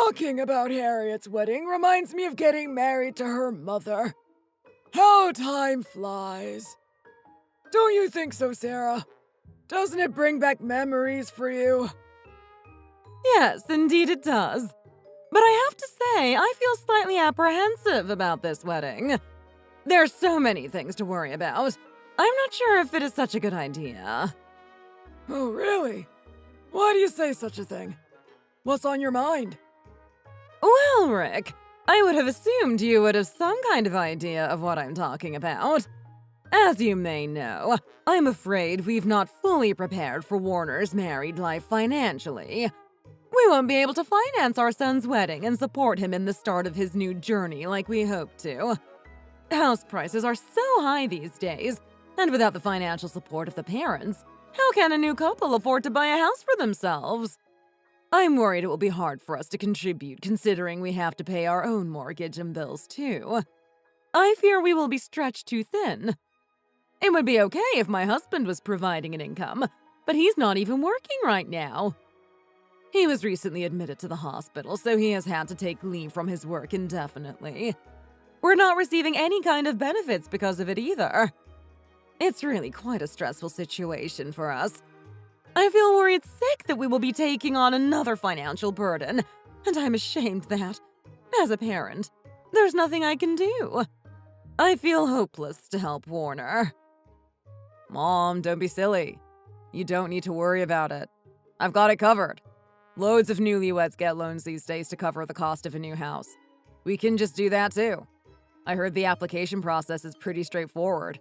Talking about Harriet's wedding reminds me of getting married to her mother. How time flies. Don't you think so, Sarah? Doesn't it bring back memories for you? Yes, indeed it does. But I have to say, I feel slightly apprehensive about this wedding. There's so many things to worry about. I'm not sure if it is such a good idea. Oh, really? Why do you say such a thing? What's on your mind? Well, Rick, I would have assumed you would have some kind of idea of what I'm talking about. As you may know, I'm afraid we've not fully prepared for Warner's married life financially. We won't be able to finance our son's wedding and support him in the start of his new journey like we hoped to. House prices are so high these days, and without the financial support of the parents, how can a new couple afford to buy a house for themselves? I'm worried it will be hard for us to contribute considering we have to pay our own mortgage and bills too. I fear we will be stretched too thin. It would be okay if my husband was providing an income, but he's not even working right now. He was recently admitted to the hospital, so he has had to take leave from his work indefinitely. We're not receiving any kind of benefits because of it either. It's really quite a stressful situation for us. I feel worried sick that we will be taking on another financial burden, and I'm ashamed that, as a parent, there's nothing I can do. I feel hopeless to help Warner. Mom, don't be silly. You don't need to worry about it. I've got it covered. Loads of newlyweds get loans these days to cover the cost of a new house. We can just do that too. I heard the application process is pretty straightforward.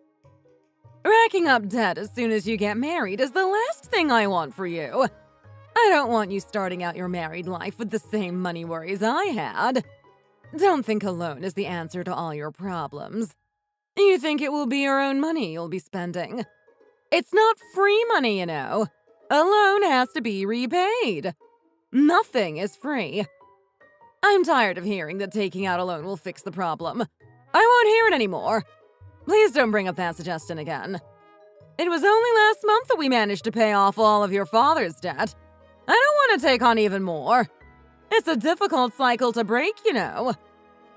Racking up debt as soon as you get married is the last thing I want for you. I don't want you starting out your married life with the same money worries I had. Don't think a loan is the answer to all your problems. You think it will be your own money you'll be spending. It's not free money, you know. A loan has to be repaid. Nothing is free. I'm tired of hearing that taking out a loan will fix the problem. I won't hear it anymore. Please don't bring up that suggestion again. It was only last month that we managed to pay off all of your father's debt. I don't want to take on even more. It's a difficult cycle to break, you know.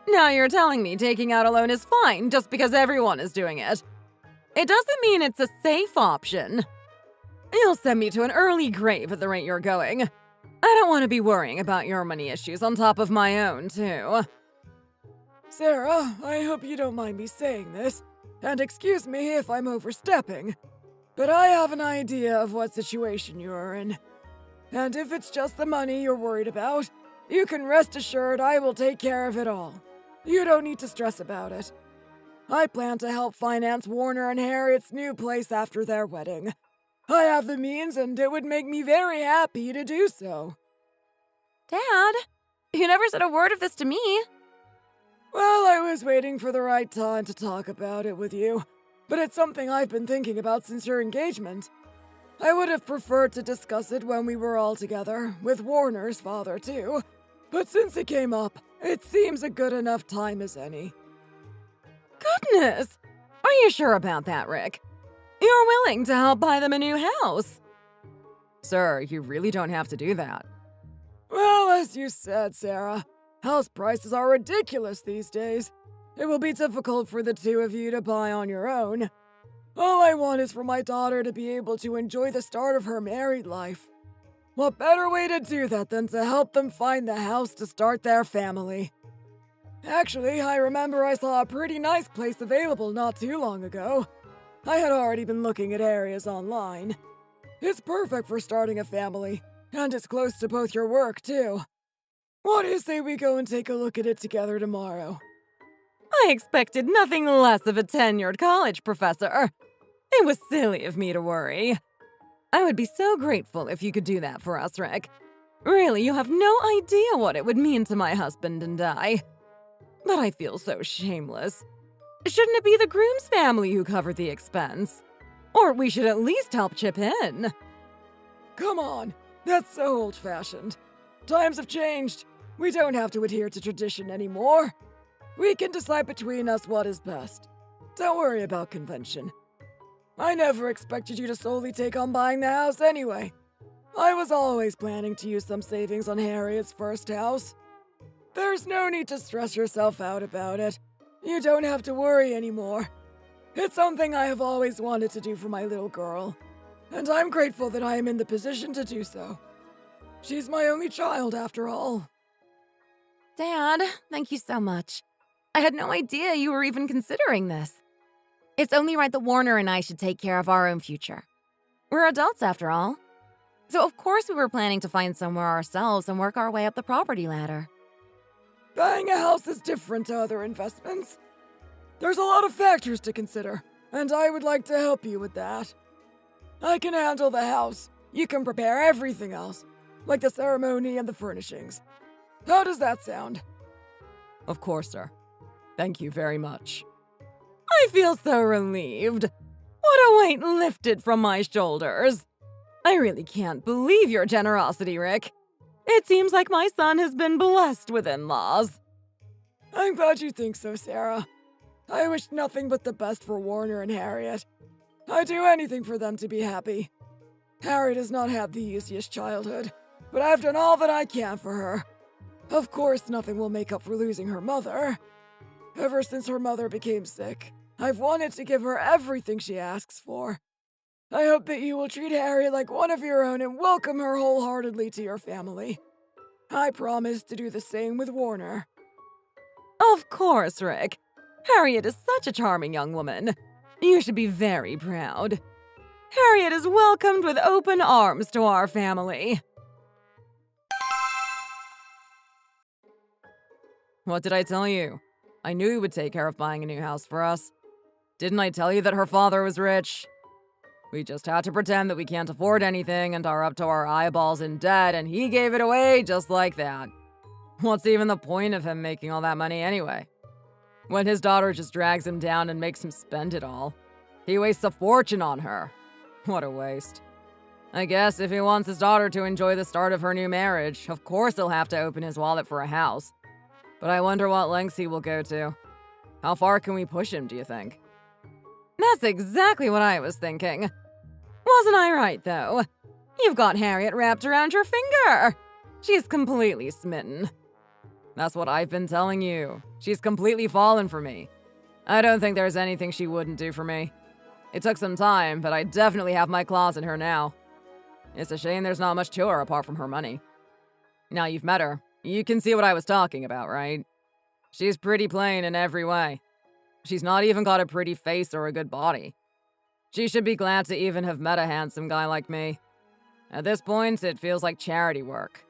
Now you're telling me taking out a loan is fine just because everyone is doing it. It doesn't mean it's a safe option. You'll send me to an early grave at the rate you're going. I don't want to be worrying about your money issues on top of my own, too. Sarah, I hope you don't mind me saying this, and excuse me if I'm overstepping, but I have an idea of what situation you're in. And if it's just the money you're worried about, you can rest assured I will take care of it all. You don't need to stress about it. I plan to help finance Warner and Harriet's new place after their wedding. I have the means, and it would make me very happy to do so. Dad, you never said a word of this to me. Well, I was waiting for the right time to talk about it with you, but it's something I've been thinking about since your engagement. I would have preferred to discuss it when we were all together, with Warner's father too, but since it came up, it seems a good enough time as any. Goodness! Are you sure about that, Rick? You're willing to help buy them a new house? Sir, you really don't have to do that. Well, as you said, Sarah, house prices are ridiculous these days. It will be difficult for the two of you to buy on your own. All I want is for my daughter to be able to enjoy the start of her married life. What better way to do that than to help them find the house to start their family? Actually, I remember I saw a pretty nice place available not too long ago. I had already been looking at areas online. It's perfect for starting a family, and it's close to both your work, too. What do you say we go and take a look at it together tomorrow? I expected nothing less of a tenured college professor. It was silly of me to worry. I would be so grateful if you could do that for us, Rick. Really, you have no idea what it would mean to my husband and I. But I feel so shameless. Shouldn't it be the groom's family who covered the expense? Or we should at least help chip in. Come on, that's so old-fashioned. Times have changed. We don't have to adhere to tradition anymore. We can decide between us what is best. Don't worry about convention. I never expected you to solely take on buying the house anyway. I was always planning to use some savings on Harriet's first house. There's no need to stress yourself out about it. You don't have to worry anymore. It's something I have always wanted to do for my little girl, and I'm grateful that I am in the position to do so. She's my only child, after all. Dad, thank you so much. I had no idea you were even considering this. It's only right that Warner and I should take care of our own future. We're adults, after all. So of course we were planning to find somewhere ourselves and work our way up the property ladder. Buying a house is different to other investments. There's a lot of factors to consider, and I would like to help you with that. I can handle the house. You can prepare everything else, like the ceremony and the furnishings. How does that sound? Of course, sir. Thank you very much. I feel so relieved. What a weight lifted from my shoulders. I really can't believe your generosity, Rick. It seems like my son has been blessed with in-laws. I'm glad you think so, Sarah. I wish nothing but the best for Warner and Harriet. I'd do anything for them to be happy. Harriet has not had the easiest childhood, but I've done all that I can for her. Of course, nothing will make up for losing her mother. Ever since her mother became sick, I've wanted to give her everything she asks for. I hope that you will treat Harriet like one of your own and welcome her wholeheartedly to your family. I promise to do the same with Warner. Of course, Rick. Harriet is such a charming young woman. You should be very proud. Harriet is welcomed with open arms to our family. What did I tell you? I knew he would take care of buying a new house for us. Didn't I tell you that her father was rich? We just had to pretend that we can't afford anything and are up to our eyeballs in debt, and he gave it away just like that. What's even the point of him making all that money anyway? When his daughter just drags him down and makes him spend it all. He wastes a fortune on her. What a waste. I guess if he wants his daughter to enjoy the start of her new marriage, of course he'll have to open his wallet for a house. But I wonder what lengths he will go to. How far can we push him, do you think? That's exactly what I was thinking. Wasn't I right, though? You've got Harriet wrapped around your finger. She's completely smitten. That's what I've been telling you. She's completely fallen for me. I don't think there's anything she wouldn't do for me. It took some time, but I definitely have my claws in her now. It's a shame there's not much to her apart from her money. Now you've met her. You can see what I was talking about, right? She's pretty plain in every way. She's not even got a pretty face or a good body. She should be glad to even have met a handsome guy like me. At this point, it feels like charity work.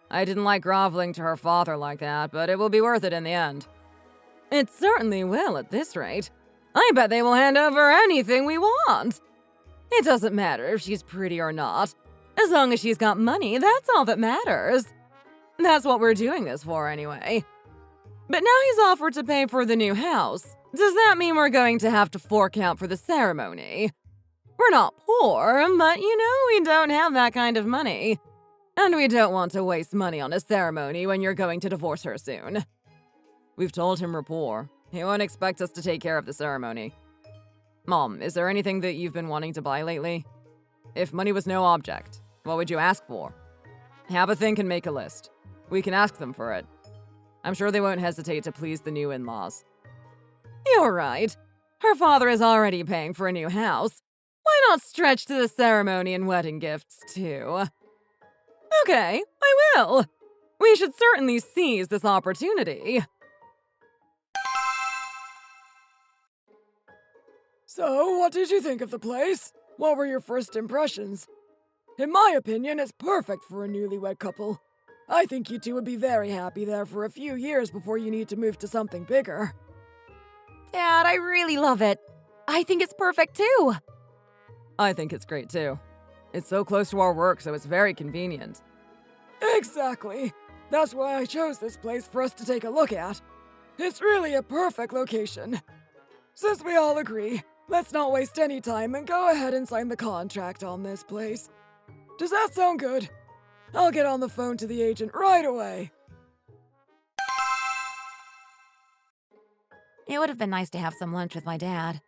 I didn't like groveling to her father like that, but it will be worth it in the end. It certainly will at this rate. I bet they will hand over anything we want. It doesn't matter if she's pretty or not. As long as she's got money, that's all that matters. That's what we're doing this for anyway. But now he's offered to pay for the new house. Does that mean we're going to have to fork out for the ceremony? We're not poor, but we don't have that kind of money. And we don't want to waste money on a ceremony when you're going to divorce her soon. We've told him we're poor. He won't expect us to take care of the ceremony. Mom, is there anything that you've been wanting to buy lately? If money was no object, what would you ask for? Have a think and make a list. We can ask them for it. I'm sure they won't hesitate to please the new in-laws. You're right. Her father is already paying for a new house. Why not stretch to the ceremony and wedding gifts, too? Okay, I will. We should certainly seize this opportunity. So, what did you think of the place? What were your first impressions? In my opinion, it's perfect for a newlywed couple. I think you two would be very happy there for a few years before you need to move to something bigger. Dad, I really love it. I think it's perfect too. I think it's great too. It's so close to our work, so it's very convenient. Exactly. That's why I chose this place for us to take a look at. It's really a perfect location. Since we all agree, let's not waste any time and go ahead and sign the contract on this place. Does that sound good? I'll get on the phone to the agent right away. It would have been nice to have some lunch with my dad.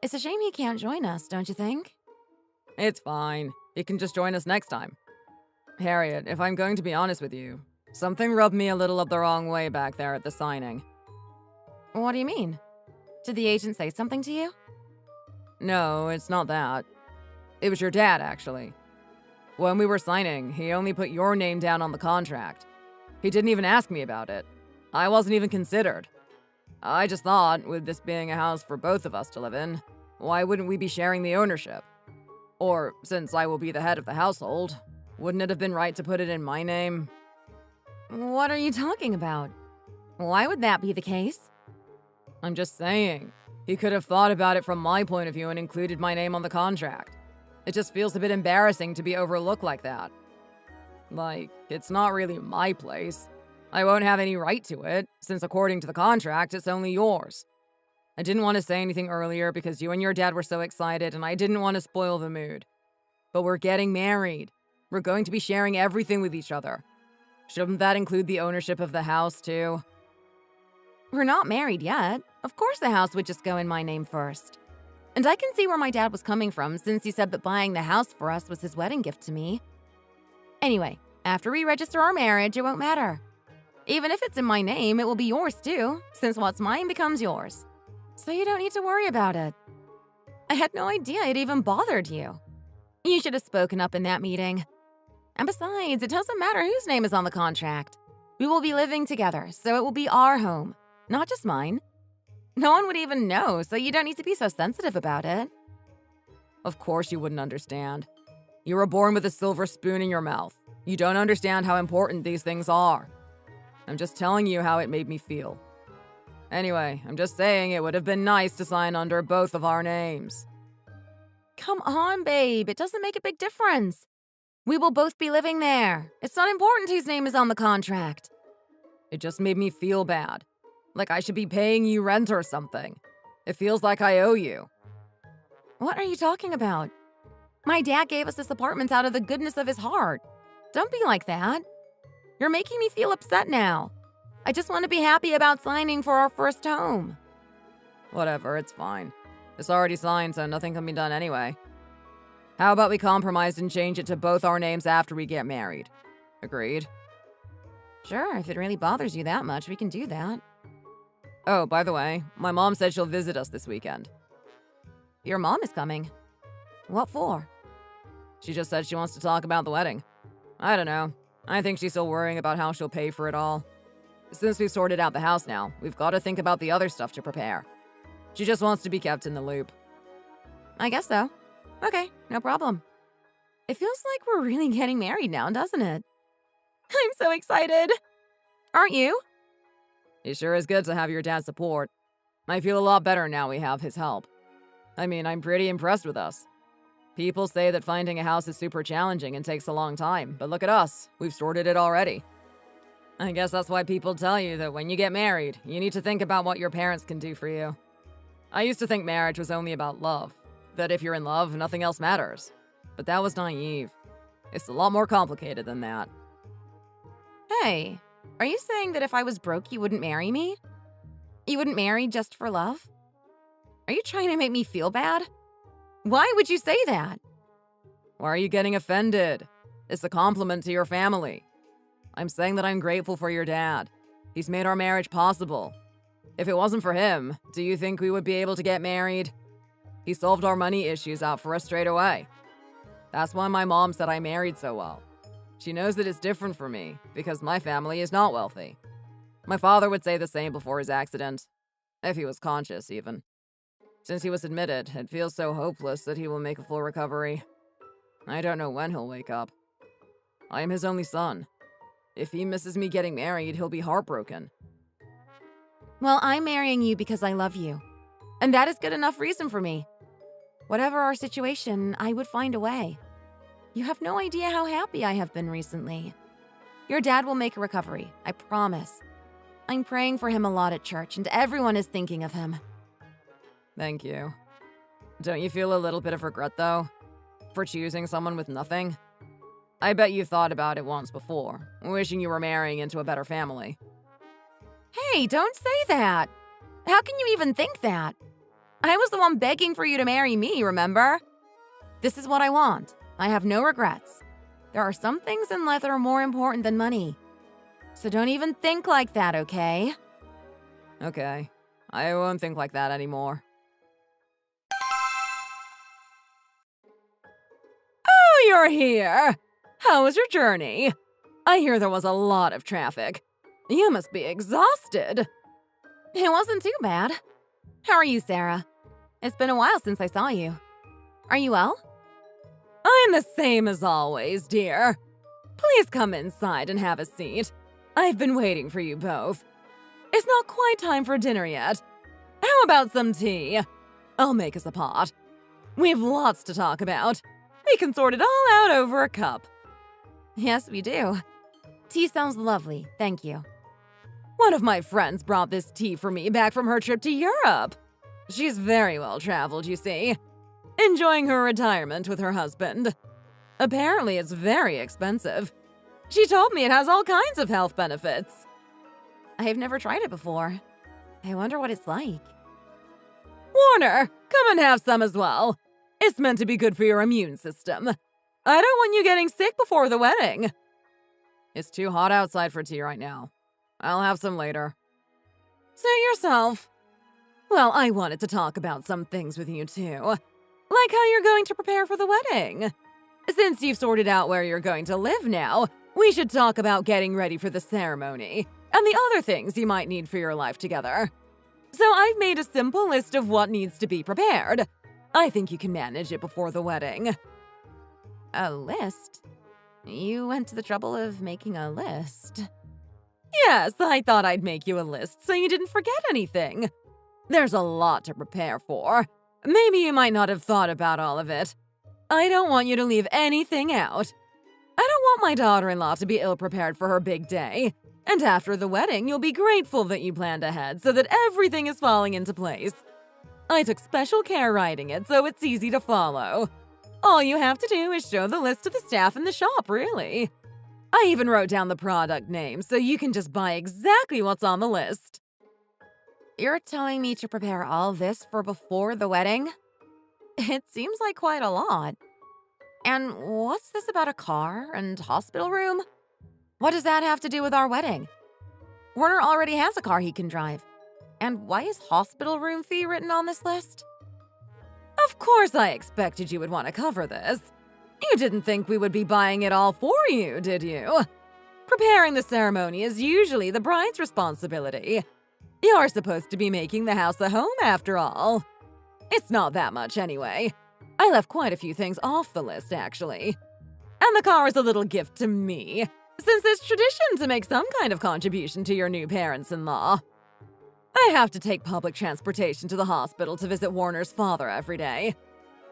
It's a shame he can't join us, don't you think? It's fine. He can just join us next time. Harriet, if I'm going to be honest with you, Something rubbed me a little up the wrong way back there at the signing. What do you mean? Did the agent say something to you? No, it's not that. It was your dad, actually. When we were signing, he only put your name down on the contract. He didn't even ask me about it. I wasn't even considered. I just thought, with this being a house for both of us to live in, why wouldn't we be sharing the ownership? Or, since I will be the head of the household, wouldn't it have been right to put it in my name? What are you talking about? Why would that be the case? I'm just saying. He could have thought about it from my point of view and included my name on the contract. It just feels a bit embarrassing to be overlooked like that. Like, it's not really my place. I won't have any right to it, since according to the contract, it's only yours. I didn't want to say anything earlier because you and your dad were so excited and I didn't want to spoil the mood. But we're getting married. We're going to be sharing everything with each other. Shouldn't that include the ownership of the house, too? We're not married yet. Of course the house would just go in my name first. And I can see where my dad was coming from since he said that buying the house for us was his wedding gift to me. Anyway, after we register our marriage, it won't matter. Even if it's in my name, it will be yours too, since what's mine becomes yours. So you don't need to worry about it. I had no idea it even bothered you. You should have spoken up in that meeting. And besides, it doesn't matter whose name is on the contract. We will be living together, so it will be our home, not just mine. No one would even know, so you don't need to be so sensitive about it. Of course you wouldn't understand. You were born with a silver spoon in your mouth. You don't understand how important these things are. I'm just telling you how it made me feel. Anyway, I'm just saying it would have been nice to sign under both of our names. Come on, babe. It doesn't make a big difference. We will both be living there. It's not important whose name is on the contract. It just made me feel bad. Like I should be paying you rent or something. It feels like I owe you. What are you talking about? My dad gave us this apartment out of the goodness of his heart. Don't be like that. You're making me feel upset now. I just want to be happy about signing for our first home. Whatever, it's fine. It's already signed, so nothing can be done anyway. How about we compromise and change it to both our names after we get married? Agreed? Sure, if it really bothers you that much, we can do that. Oh, by the way, my mom said she'll visit us this weekend. Your mom is coming. What for? She just said she wants to talk about the wedding. I don't know. I think she's still worrying about how she'll pay for it all. Since we've sorted out the house now, we've got to think about the other stuff to prepare. She just wants to be kept in the loop. I guess so. Okay, no problem. It feels like we're really getting married now, doesn't it? I'm so excited. Aren't you? It sure is good to have your dad's support. I feel a lot better now we have his help. I mean, I'm pretty impressed with us. People say that finding a house is super challenging and takes a long time, but look at us. We've sorted it already. I guess that's why people tell you that when you get married, you need to think about what your parents can do for you. I used to think marriage was only about love, that if you're in love, nothing else matters. But that was naive. It's a lot more complicated than that. Hey, are you saying that if I was broke, you wouldn't marry me? You wouldn't marry just for love? Are you trying to make me feel bad? Why would you say that? Why are you getting offended? It's a compliment to your family. I'm saying that I'm grateful for your dad. He's made our marriage possible. If it wasn't for him, do you think we would be able to get married? He solved our money issues out for us straight away. That's why my mom said I married so well. She knows that it's different for me, because my family is not wealthy. My father would say the same before his accident, if he was conscious even. Since he was admitted, it feels so hopeless that he will make a full recovery. I don't know when he'll wake up. I am his only son. If he misses me getting married, he'll be heartbroken. Well, I'm marrying you because I love you. And that is good enough reason for me. Whatever our situation, I would find a way. You have no idea how happy I have been recently. Your dad will make a recovery, I promise. I'm praying for him a lot at church, and everyone is thinking of him. Thank you. Don't you feel a little bit of regret, though? For choosing someone with nothing? I bet you thought about it once before, wishing you were marrying into a better family. Hey, don't say that! How can you even think that? I was the one begging for you to marry me, remember? This is what I want. I have no regrets. There are some things in life that are more important than money. So don't even think like that, okay? Okay, I won't think like that anymore. Oh, you're here! How was your journey? I hear there was a lot of traffic. You must be exhausted. It wasn't too bad. How are you, Sarah? It's been a while since I saw you. Are you well? I'm the same as always, dear. Please come inside and have a seat. I've been waiting for you both. It's not quite time for dinner yet. How about some tea? I'll make us a pot. We've lots to talk about. We can sort it all out over a cup. Yes, we do. Tea sounds lovely, thank you. One of my friends brought this tea for me back from her trip to Europe. She's very well traveled, you see. Enjoying her retirement with her husband. Apparently, it's very expensive. She told me it has all kinds of health benefits. I've never tried it before. I wonder what it's like. Warner, come and have some as well. It's meant to be good for your immune system. I don't want you getting sick before the wedding. It's too hot outside for tea right now. I'll have some later. Suit yourself. Well, I wanted to talk about some things with you too. Like how you're going to prepare for the wedding. Since you've sorted out where you're going to live now, we should talk about getting ready for the ceremony and the other things you might need for your life together. So I've made a simple list of what needs to be prepared. I think you can manage it before the wedding. A list? You went to the trouble of making a list. Yes, I thought I'd make you a list so you didn't forget anything. There's a lot to prepare for. Maybe you might not have thought about all of it. I don't want you to leave anything out. I don't want my daughter-in-law to be ill-prepared for her big day. And after the wedding, you'll be grateful that you planned ahead so that everything is falling into place. I took special care writing it so it's easy to follow. All you have to do is show the list to the staff in the shop, really. I even wrote down the product name so you can just buy exactly what's on the list. You're telling me to prepare all this for before the wedding? It seems like quite a lot. And what's this about a car and hospital room? What does that have to do with our wedding? Warner already has a car he can drive. And why is hospital room fee written on this list? Of course I expected you would want to cover this. You didn't think we would be buying it all for you, did you? Preparing the ceremony is usually the bride's responsibility. You're supposed to be making the house a home after all. It's not that much anyway. I left quite a few things off the list, actually. And the car is a little gift to me, since it's tradition to make some kind of contribution to your new parents-in-law. I have to take public transportation to the hospital to visit Warner's father every day.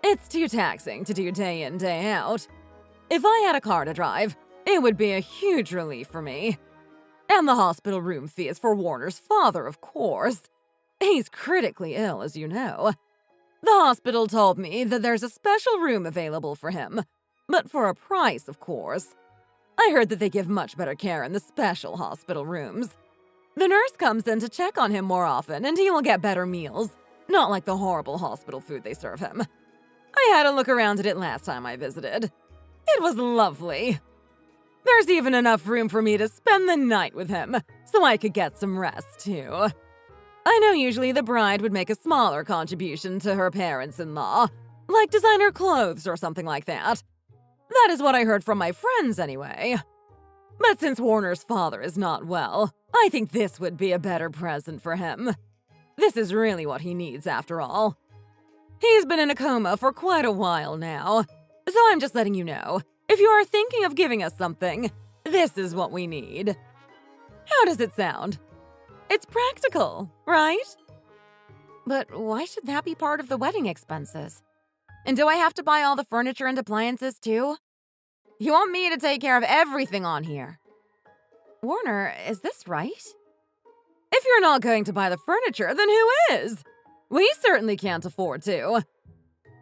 It's too taxing to do day in, day out. If I had a car to drive, it would be a huge relief for me. And the hospital room fee is for Warner's father, of course. He's critically ill, as you know. The hospital told me that there's a special room available for him, but for a price, of course. I heard that they give much better care in the special hospital rooms. The nurse comes in to check on him more often, and he will get better meals, not like the horrible hospital food they serve him. I had a look around at it last time I visited. It was lovely. There's even enough room for me to spend the night with him, so I could get some rest, too. I know usually the bride would make a smaller contribution to her parents-in-law, like designer clothes or something like that. That is what I heard from my friends, anyway. But since Warner's father is not well, I think this would be a better present for him. This is really what he needs, after all. He's been in a coma for quite a while now, so I'm just letting you know. If you are thinking of giving us something, this is what we need. How does it sound? It's practical, right? But why should that be part of the wedding expenses? And do I have to buy all the furniture and appliances too? You want me to take care of everything on here? Warner, is this right? If you're not going to buy the furniture, then who is? We certainly can't afford to.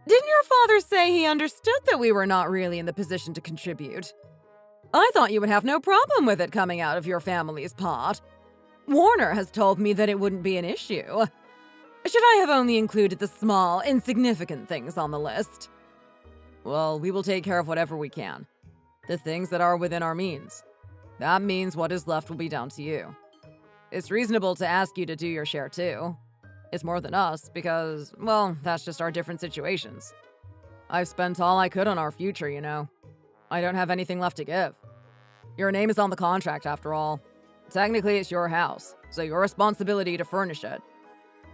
Didn't your father say he understood that we were not really in the position to contribute? I thought you would have no problem with it coming out of your family's pot. Warner has told me that it wouldn't be an issue. Should I have only included the small, insignificant things on the list? Well, we will take care of whatever we can. The things that are within our means. That means what is left will be down to you. It's reasonable to ask you to do your share too. It's more than us because, well, that's just our different situations. I've spent all I could on our future, you know. I don't have anything left to give. Your name is on the contract after all. Technically, it's your house, so your responsibility to furnish it.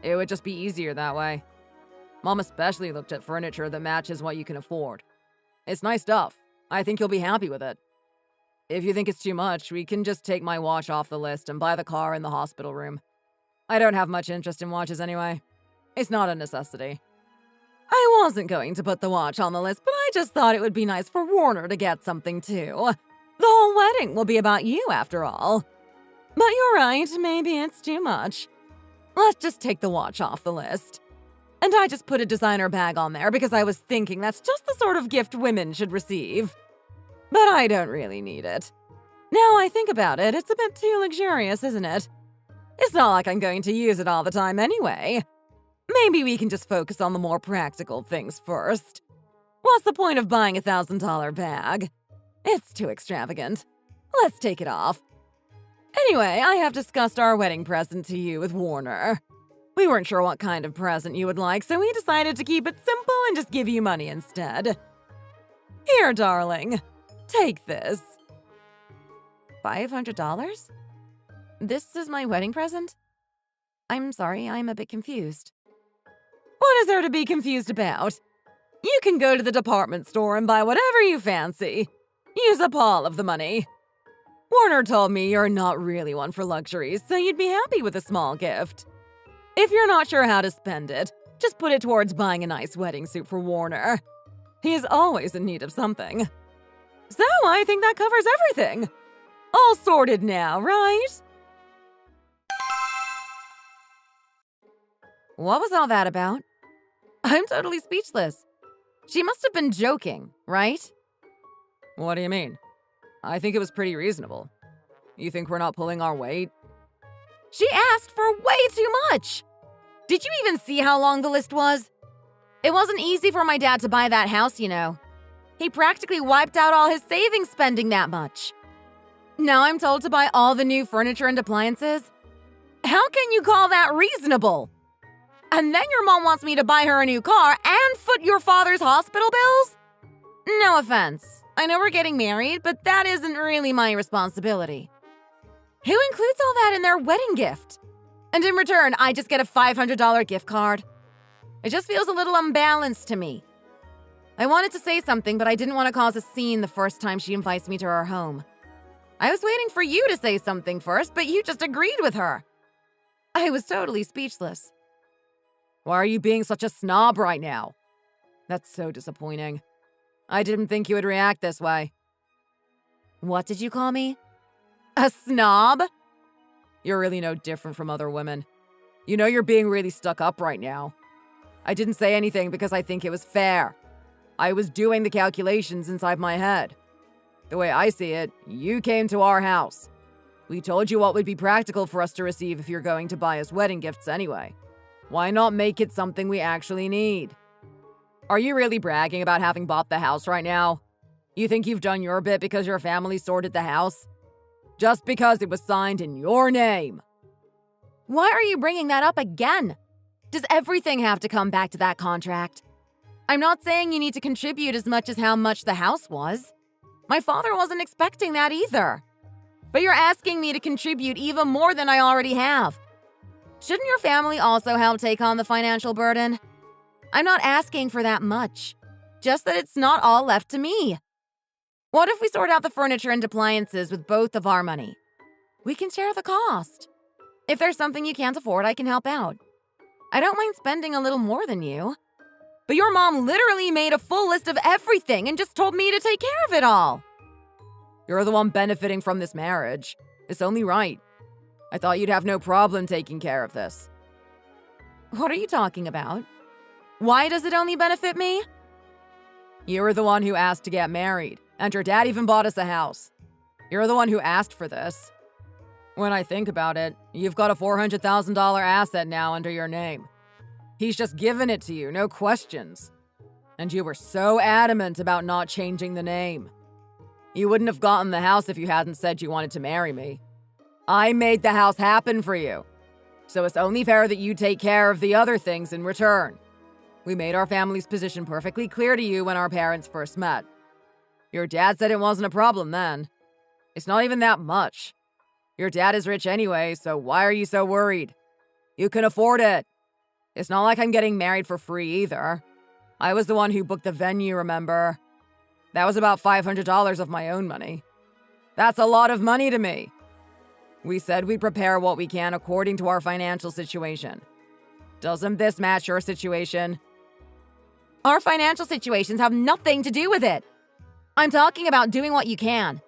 It would just be easier that way. Mom especially looked at furniture that matches what you can afford. It's nice stuff. I think you'll be happy with it. If you think it's too much, we can just take my watch off the list and buy the car in the hospital room. I don't have much interest in watches anyway. It's not a necessity. I wasn't going to put the watch on the list, but I just thought it would be nice for Warner to get something too. The whole wedding will be about you after all. But you're right, maybe it's too much. Let's just take the watch off the list. And I just put a designer bag on there because I was thinking that's just the sort of gift women should receive. But I don't really need it. Now I think about it, it's a bit too luxurious, isn't it? It's not like I'm going to use it all the time anyway. Maybe we can just focus on the more practical things first. What's the point of buying a $1,000 bag? It's too extravagant. Let's take it off. Anyway, I have discussed our wedding present to you with Warner. We weren't sure what kind of present you would like, so we decided to keep it simple and just give you money instead. Here, darling. Take this. $500? This is my wedding present? I'm sorry, I'm a bit confused. What is there to be confused about? You can go to the department store and buy whatever you fancy. Use up all of the money. Warner told me you're not really one for luxuries, so you'd be happy with a small gift. If you're not sure how to spend it, just put it towards buying a nice wedding suit for Warner. He's always in need of something. So I think that covers everything. All sorted now, right? What was all that about? I'm totally speechless. She must have been joking, right? What do you mean? I think it was pretty reasonable. You think we're not pulling our weight? She asked for way too much. Did you even see how long the list was? It wasn't easy for my dad to buy that house, you know. He practically wiped out all his savings spending that much. Now I'm told to buy all the new furniture and appliances? How can you call that reasonable? And then your mom wants me to buy her a new car and foot your father's hospital bills? No offense. I know we're getting married, but that isn't really my responsibility. Who includes all that in their wedding gift? And in return, I just get a $500 gift card. It just feels a little unbalanced to me. I wanted to say something, but I didn't want to cause a scene the first time she invites me to her home. I was waiting for you to say something first, but you just agreed with her. I was totally speechless. Why are you being such a snob right now? That's so disappointing. I didn't think you would react this way. What did you call me? A snob? You're really no different from other women. You know you're being really stuck up right now. I didn't say anything because I think it was fair. I was doing the calculations inside my head. The way I see it, you came to our house. We told you what would be practical for us to receive if you're going to buy us wedding gifts anyway. Why not make it something we actually need? Are you really bragging about having bought the house right now? You think you've done your bit because your family sorted the house? Just because it was signed in your name. Why are you bringing that up again? Does everything have to come back to that contract? I'm not saying you need to contribute as much as how much the house was. My father wasn't expecting that either. But you're asking me to contribute even more than I already have. Shouldn't your family also help take on the financial burden? I'm not asking for that much. Just that it's not all left to me. What if we sort out the furniture and appliances with both of our money? We can share the cost. If there's something you can't afford, I can help out. I don't mind spending a little more than you. But your mom literally made a full list of everything and just told me to take care of it all. You're the one benefiting from this marriage. It's only right. I thought you'd have no problem taking care of this. What are you talking about? Why does it only benefit me? You were the one who asked to get married, and your dad even bought us a house. You're the one who asked for this. When I think about it, you've got a $400,000 asset now under your name. He's just given it to you, no questions. And you were so adamant about not changing the name. You wouldn't have gotten the house if you hadn't said you wanted to marry me. I made the house happen for you. So it's only fair that you take care of the other things in return. We made our family's position perfectly clear to you when our parents first met. Your dad said it wasn't a problem then. It's not even that much. Your dad is rich anyway, so why are you so worried? You can afford it. It's not like I'm getting married for free either. I was the one who booked the venue, remember? That was about $500 of my own money. That's a lot of money to me. We said we'd prepare what we can according to our financial situation. Doesn't this match your situation? Our financial situations have nothing to do with it. I'm talking about doing what you can.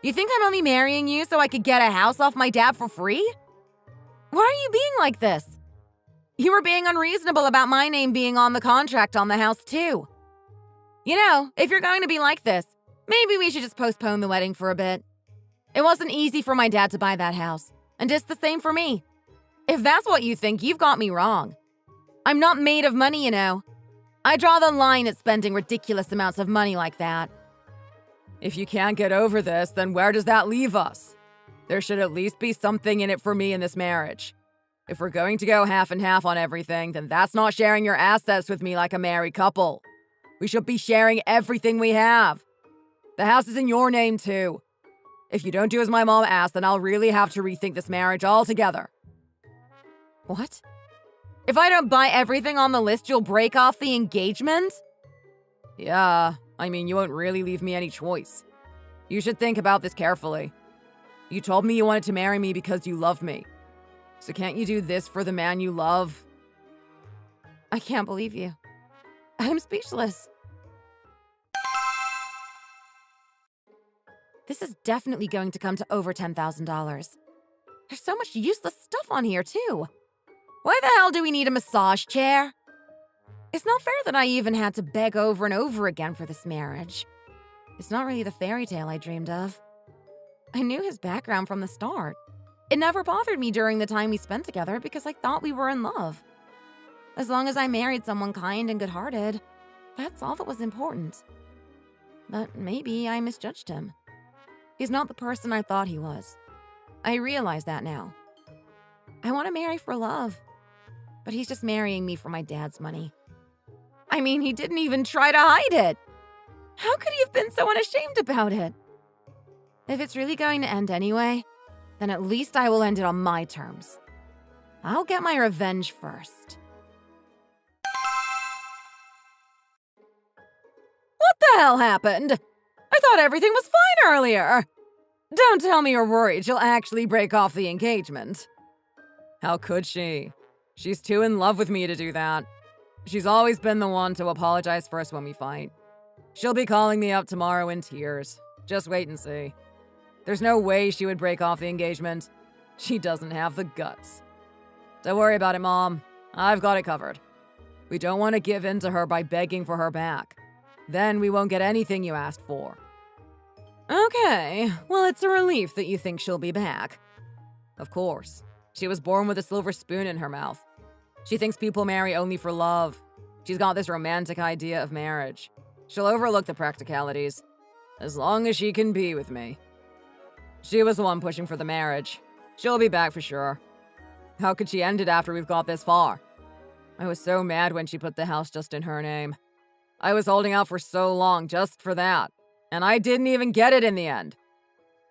You think I'm only marrying you so I could get a house off my dad for free? Why are you being like this? You were being unreasonable about my name being on the contract on the house, too. You know, if you're going to be like this, maybe we should just postpone the wedding for a bit. It wasn't easy for my dad to buy that house, and it's the same for me. If that's what you think, you've got me wrong. I'm not made of money, you know. I draw the line at spending ridiculous amounts of money like that. If you can't get over this, then where does that leave us? There should at least be something in it for me in this marriage. If we're going to go half and half on everything, then that's not sharing your assets with me like a married couple. We should be sharing everything we have. The house is in your name, too. If you don't do as my mom asked, then I'll really have to rethink this marriage altogether. What? If I don't buy everything on the list, you'll break off the engagement? Yeah, I mean, you won't really leave me any choice. You should think about this carefully. You told me you wanted to marry me because you love me. So can't you do this for the man you love? I can't believe you. I'm speechless. This is definitely going to come to over $10,000. There's so much useless stuff on here, too. Why the hell do we need a massage chair? It's not fair that I even had to beg over and over again for this marriage. It's not really the fairy tale I dreamed of. I knew his background from the start. It never bothered me during the time we spent together because I thought we were in love. As long as I married someone kind and good-hearted, that's all that was important. But maybe I misjudged him. He's not the person I thought he was. I realize that now. I want to marry for love, but he's just marrying me for my dad's money. I mean, he didn't even try to hide it. How could he have been so unashamed about it? If it's really going to end anyway, then at least I will end it on my terms. I'll get my revenge first. What the hell happened? I thought everything was fine earlier. Don't tell me you're worried she'll actually break off the engagement. How could she? She's too in love with me to do that. She's always been the one to apologize first when we fight. She'll be calling me up tomorrow in tears. Just wait and see. There's no way she would break off the engagement. She doesn't have the guts. Don't worry about it, Mom. I've got it covered. We don't want to give in to her by begging for her back. Then we won't get anything you asked for. Okay, well, it's a relief that you think she'll be back. Of course. She was born with a silver spoon in her mouth. She thinks people marry only for love. She's got this romantic idea of marriage. She'll overlook the practicalities, as long as she can be with me. She was the one pushing for the marriage. She'll be back for sure. How could she end it after we've got this far? I was so mad when she put the house just in her name. I was holding out for so long just for that, and I didn't even get it in the end.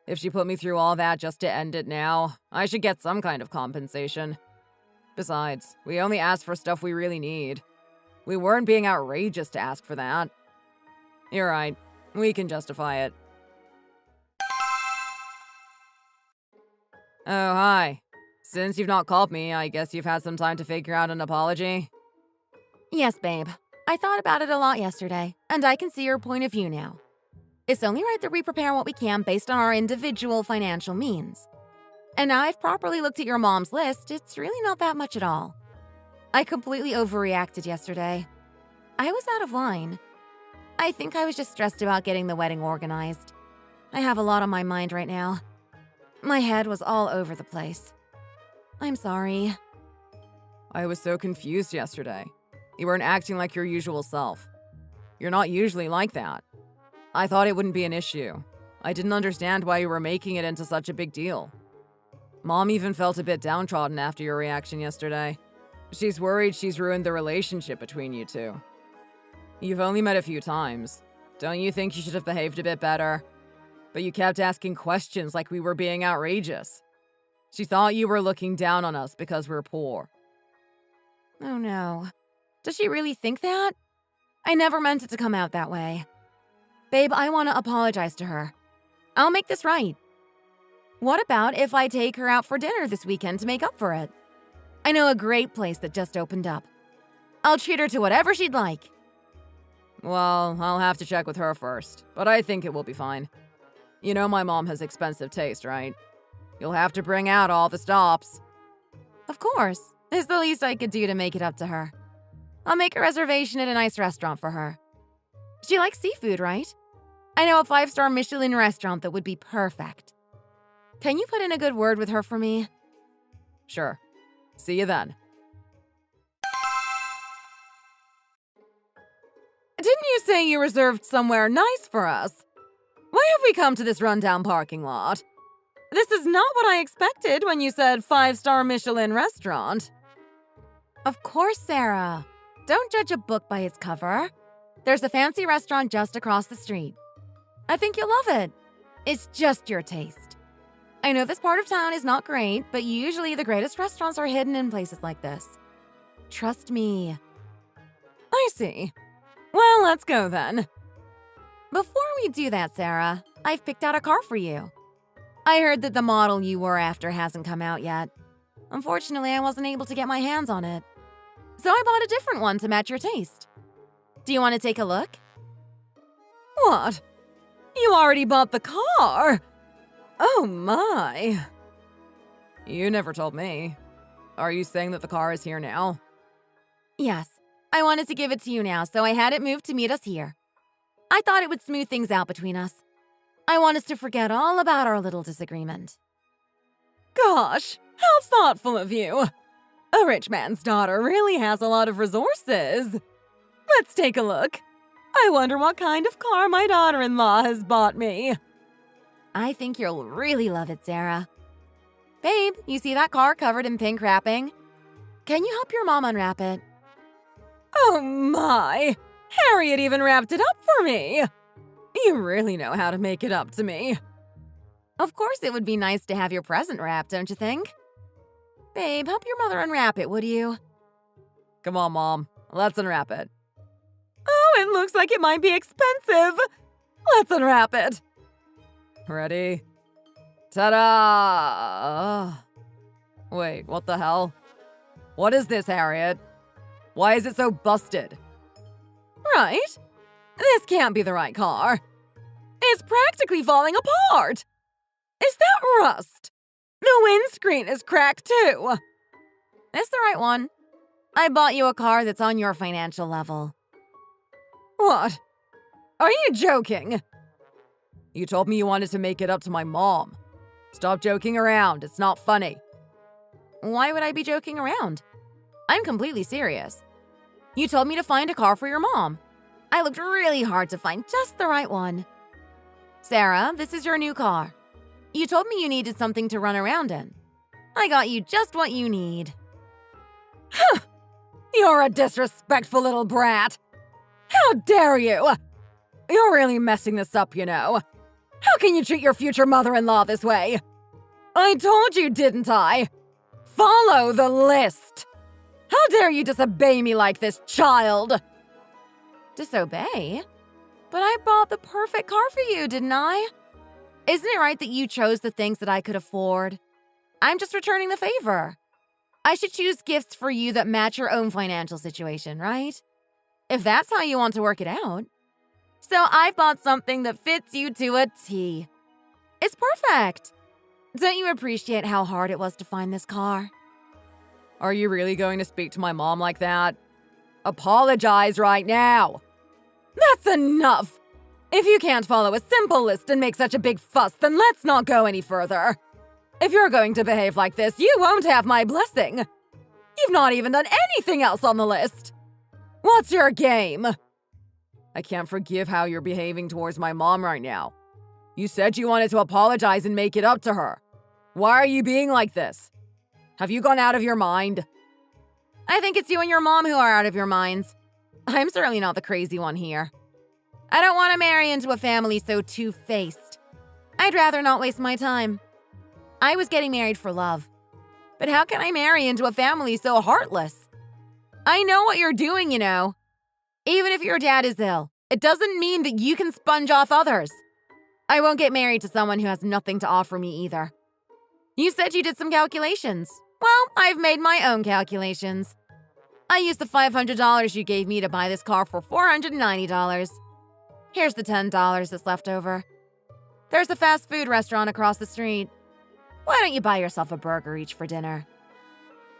If she put me through all that just to end it now, I should get some kind of compensation. Besides, we only asked for stuff we really need. We weren't being outrageous to ask for that. You're right. We can justify it. Oh, hi. Since you've not called me, I guess you've had some time to figure out an apology? Yes, babe. I thought about it a lot yesterday, and I can see your point of view now. It's only right that we prepare what we can based on our individual financial means. And now I've properly looked at your mom's list, it's really not that much at all. I completely overreacted yesterday. I was out of line. I think I was just stressed about getting the wedding organized. I have a lot on my mind right now. My head was all over the place. I'm sorry. I was so confused yesterday. You weren't acting like your usual self. You're not usually like that. I thought it wouldn't be an issue. I didn't understand why you were making it into such a big deal. Mom even felt a bit downtrodden after your reaction yesterday. She's worried she's ruined the relationship between you two. You've only met a few times. Don't you think you should have behaved a bit better? But you kept asking questions like we were being outrageous. She thought you were looking down on us because we're poor. Oh no. Does she really think that? I never meant it to come out that way. Babe, I want to apologize to her. I'll make this right. What about if I take her out for dinner this weekend to make up for it? I know a great place that just opened up. I'll treat her to whatever she'd like. Well, I'll have to check with her first, but I think it will be fine. You know my mom has expensive taste, right? You'll have to bring out all the stops. Of course. It's the least I could do to make it up to her. I'll make a reservation at a nice restaurant for her. She likes seafood, right? I know a 5-star Michelin restaurant that would be perfect. Can you put in a good word with her for me? Sure. See you then. Didn't you say you reserved somewhere nice for us? Why have we come to this rundown parking lot? This is not what I expected when you said 5-star Michelin restaurant. Of course, Sarah. Don't judge a book by its cover. There's a fancy restaurant just across the street. I think you'll love it. It's just your taste. I know this part of town is not great, but usually the greatest restaurants are hidden in places like this. Trust me. I see. Well, let's go then. Before we do that, Sarah, I've picked out a car for you. I heard that the model you were after hasn't come out yet. Unfortunately, I wasn't able to get my hands on it. So I bought a different one to match your taste. Do you want to take a look? What? You already bought the car? Oh my. You never told me. Are you saying that the car is here now? Yes. I wanted to give it to you now, so I had it moved to meet us here. I thought it would smooth things out between us. I want us to forget all about our little disagreement. Gosh, how thoughtful of you. A rich man's daughter really has a lot of resources. Let's take a look. I wonder what kind of car my daughter-in-law has bought me. I think you'll really love it, Sarah. Babe, you see that car covered in pink wrapping? Can you help your mom unwrap it? Oh my! Harriet even wrapped it up for me! You really know how to make it up to me. Of course it would be nice to have your present wrapped, don't you think? Babe, help your mother unwrap it, would you? Come on, Mom. Let's unwrap it. Oh, it looks like it might be expensive. Let's unwrap it. Ready? Ta-da! Wait, what the hell? What is this, Harriet? Why is it so busted? Right? This can't be the right car. It's practically falling apart. Is that rust? The windscreen is cracked too. It's the right one. I bought you a car that's on your financial level. What? Are you joking? You told me you wanted to make it up to my mom. Stop joking around. It's not funny. Why would I be joking around? I'm completely serious. You told me to find a car for your mom. I looked really hard to find just the right one. Sarah, this is your new car. You told me you needed something to run around in. I got you just what you need. Huh! You're a disrespectful little brat. How dare you? You're really messing this up, you know. How can you treat your future mother-in-law this way? I told you, didn't I? Follow the list. How dare you disobey me like this, child? Disobey? But I bought the perfect car for you, didn't I? Isn't it right that you chose the things that I could afford? I'm just returning the favor. I should choose gifts for you that match your own financial situation, right? If that's how you want to work it out. So I bought something that fits you to a T. It's perfect. Don't you appreciate how hard it was to find this car? Are you really going to speak to my mom like that? Apologize right now. That's enough. If you can't follow a simple list and make such a big fuss, then let's not go any further. If you're going to behave like this, you won't have my blessing. You've not even done anything else on the list. What's your game? I can't forgive how you're behaving towards my mom right now. You said you wanted to apologize and make it up to her. Why are you being like this? Have you gone out of your mind? I think it's you and your mom who are out of your minds. I'm certainly not the crazy one here. I don't want to marry into a family so two-faced. I'd rather not waste my time. I was getting married for love. But how can I marry into a family so heartless? I know what you're doing, you know. Even if your dad is ill, it doesn't mean that you can sponge off others. I won't get married to someone who has nothing to offer me either. You said you did some calculations. Well, I've made my own calculations. I used the $500 you gave me to buy this car for $490. Here's the $10 that's left over. There's a fast food restaurant across the street. Why don't you buy yourself a burger each for dinner?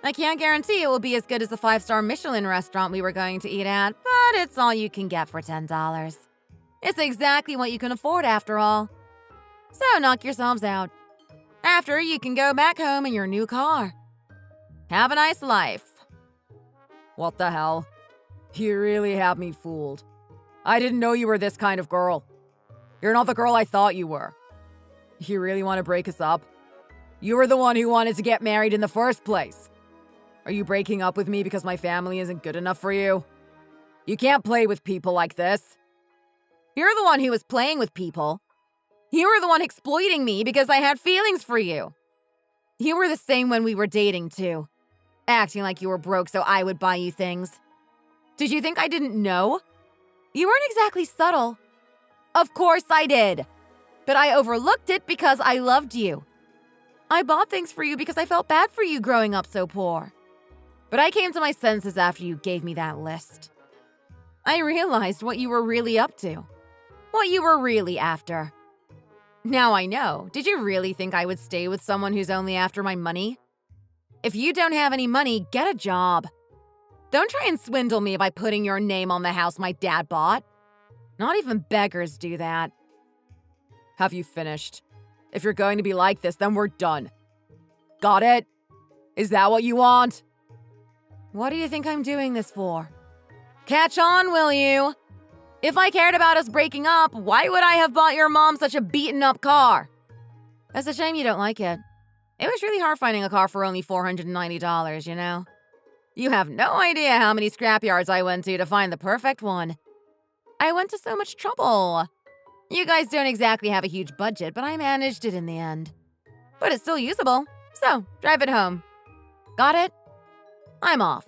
I can't guarantee it will be as good as the 5-star Michelin restaurant we were going to eat at, but it's all you can get for $10. It's exactly what you can afford after all. So knock yourselves out. After, you can go back home in your new car. Have a nice life. What the hell? You really have me fooled. I didn't know you were this kind of girl. You're not the girl I thought you were. You really want to break us up? You were the one who wanted to get married in the first place. Are you breaking up with me because my family isn't good enough for you? You can't play with people like this. You're the one who was playing with people. You were the one exploiting me because I had feelings for you. You were the same when we were dating, too. Acting like you were broke so I would buy you things. Did you think I didn't know? You weren't exactly subtle. Of course I did. But I overlooked it because I loved you. I bought things for you because I felt bad for you growing up so poor. But I came to my senses after you gave me that list. I realized what you were really up to. What you were really after. Now I know. Did you really think I would stay with someone who's only after my money? If you don't have any money, get a job. Don't try and swindle me by putting your name on the house my dad bought. Not even beggars do that. Have you finished? If you're going to be like this, then we're done. Got it? Is that what you want? What do you think I'm doing this for? Catch on, will you? If I cared about us breaking up, why would I have bought your mom such a beaten-up car? It's a shame you don't like it. It was really hard finding a car for only $490, you know? You have no idea how many scrapyards I went to find the perfect one. I went to so much trouble. You guys don't exactly have a huge budget, but I managed it in the end. But it's still usable, so drive it home. Got it? I'm off.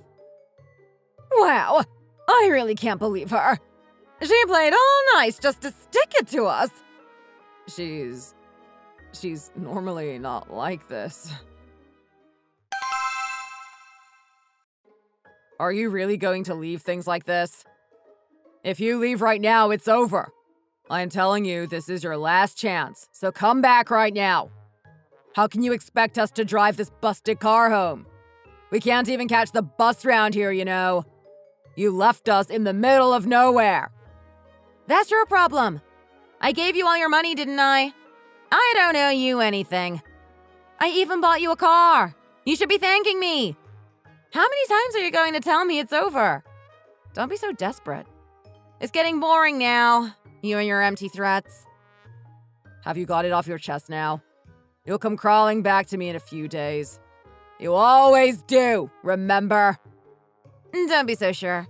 Wow, I really can't believe her. She played all nice just to stick it to us. She's normally not like this. Are you really going to leave things like this? If you leave right now, it's over. I'm telling you, this is your last chance, so come back right now. How can you expect us to drive this busted car home? We can't even catch the bus round here, you know. You left us in the middle of nowhere. That's your problem. I gave you all your money, didn't I? I don't owe you anything. I even bought you a car. You should be thanking me. How many times are you going to tell me it's over? Don't be so desperate. It's getting boring now, you and your empty threats. Have you got it off your chest now? You'll come crawling back to me in a few days. You always do, remember? Don't be so sure.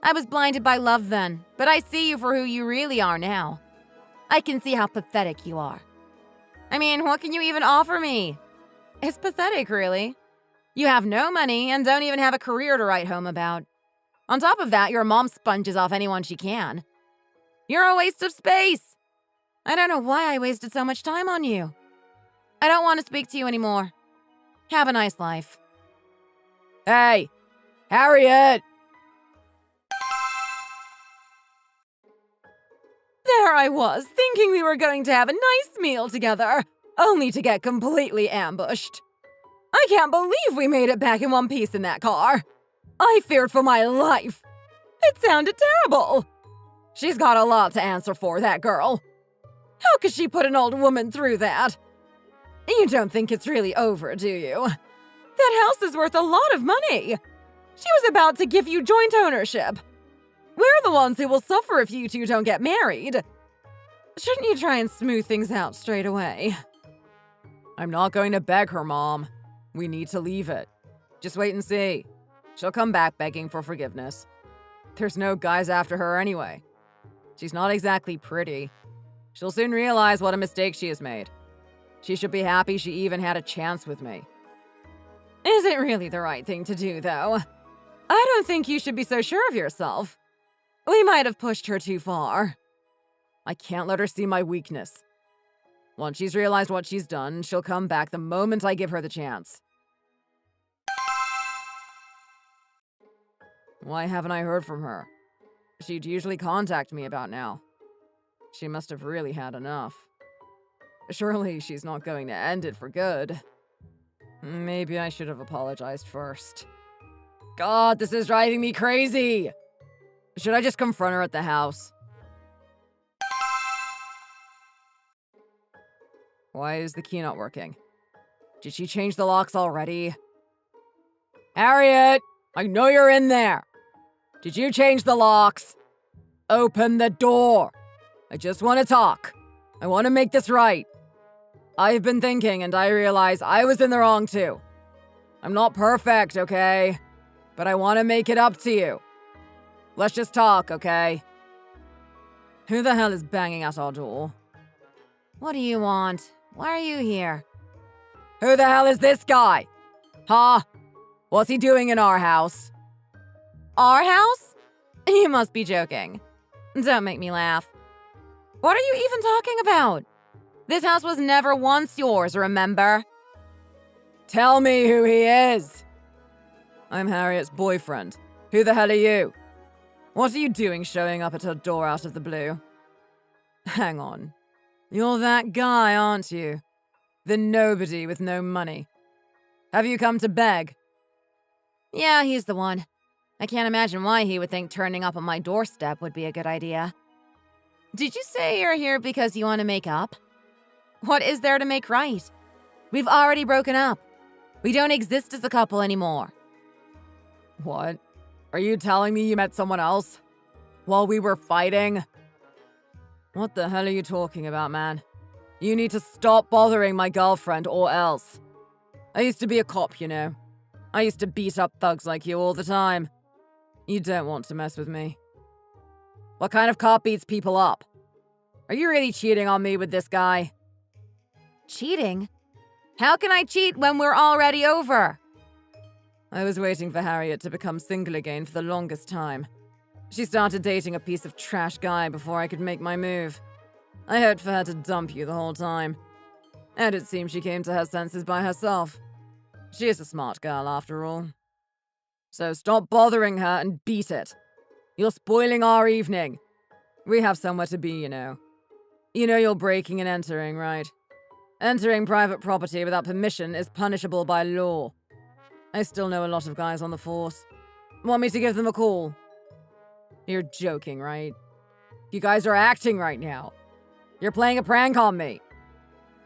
I was blinded by love then, but I see you for who you really are now. I can see how pathetic you are. I mean, what can you even offer me? It's pathetic, really. You have no money and don't even have a career to write home about. On top of that, your mom sponges off anyone she can. You're a waste of space. I don't know why I wasted so much time on you. I don't want to speak to you anymore. Have a nice life. Hey, Harriet! There I was, thinking we were going to have a nice meal together, only to get completely ambushed. I can't believe we made it back in one piece in that car. I feared for my life. It sounded terrible. She's got a lot to answer for, that girl. How could she put an old woman through that? You don't think it's really over, do you? That house is worth a lot of money. She was about to give you joint ownership. We're the ones who will suffer if you two don't get married. Shouldn't you try and smooth things out straight away? I'm not going to beg her, Mom. We need to leave it. Just wait and see. She'll come back begging for forgiveness. There's no guys after her anyway. She's not exactly pretty. She'll soon realize what a mistake she has made. She should be happy she even had a chance with me. Is it really the right thing to do, though? I don't think you should be so sure of yourself. We might have pushed her too far. I can't let her see my weakness. Once she's realized what she's done, she'll come back the moment I give her the chance. Why haven't I heard from her? She'd usually contact me about now. She must have really had enough. Surely she's not going to end it for good. Maybe I should have apologized first. God, this is driving me crazy! Should I just confront her at the house? Why is the key not working? Did she change the locks already? Harriet! I know you're in there! Did you change the locks? Open the door! I just want to talk. I want to make this right. I've been thinking and I realize I was in the wrong too. I'm not perfect, okay? But I want to make it up to you. Let's just talk, okay? Who the hell is banging at our door? What do you want? Why are you here? Who the hell is this guy? Huh? What's he doing in our house? Our house? You must be joking. Don't make me laugh. What are you even talking about? This house was never once yours, remember? Tell me who he is. I'm Harriet's boyfriend. Who the hell are you? What are you doing showing up at her door out of the blue? Hang on. You're that guy, aren't you? The nobody with no money. Have you come to beg? Yeah, he's the one. I can't imagine why he would think turning up on my doorstep would be a good idea. Did you say you're here because you want to make up? What is there to make right? We've already broken up. We don't exist as a couple anymore. What? Are you telling me you met someone else? While we were fighting? What the hell are you talking about, man? You need to stop bothering my girlfriend or else. I used to be a cop, you know. I used to beat up thugs like you all the time. You don't want to mess with me. What kind of cop beats people up? Are you really cheating on me with this guy? Cheating? How can I cheat when we're already over? I was waiting for Harriet to become single again for the longest time. She started dating a piece of trash guy before I could make my move. I hoped for her to dump you the whole time. And it seems she came to her senses by herself. She is a smart girl, after all. So stop bothering her and beat it. You're spoiling our evening. We have somewhere to be, you know. You know you're breaking and entering, right? Entering private property without permission is punishable by law. I still know a lot of guys on the force. Want me to give them a call? You're joking, right? You guys are acting right now. You're playing a prank on me.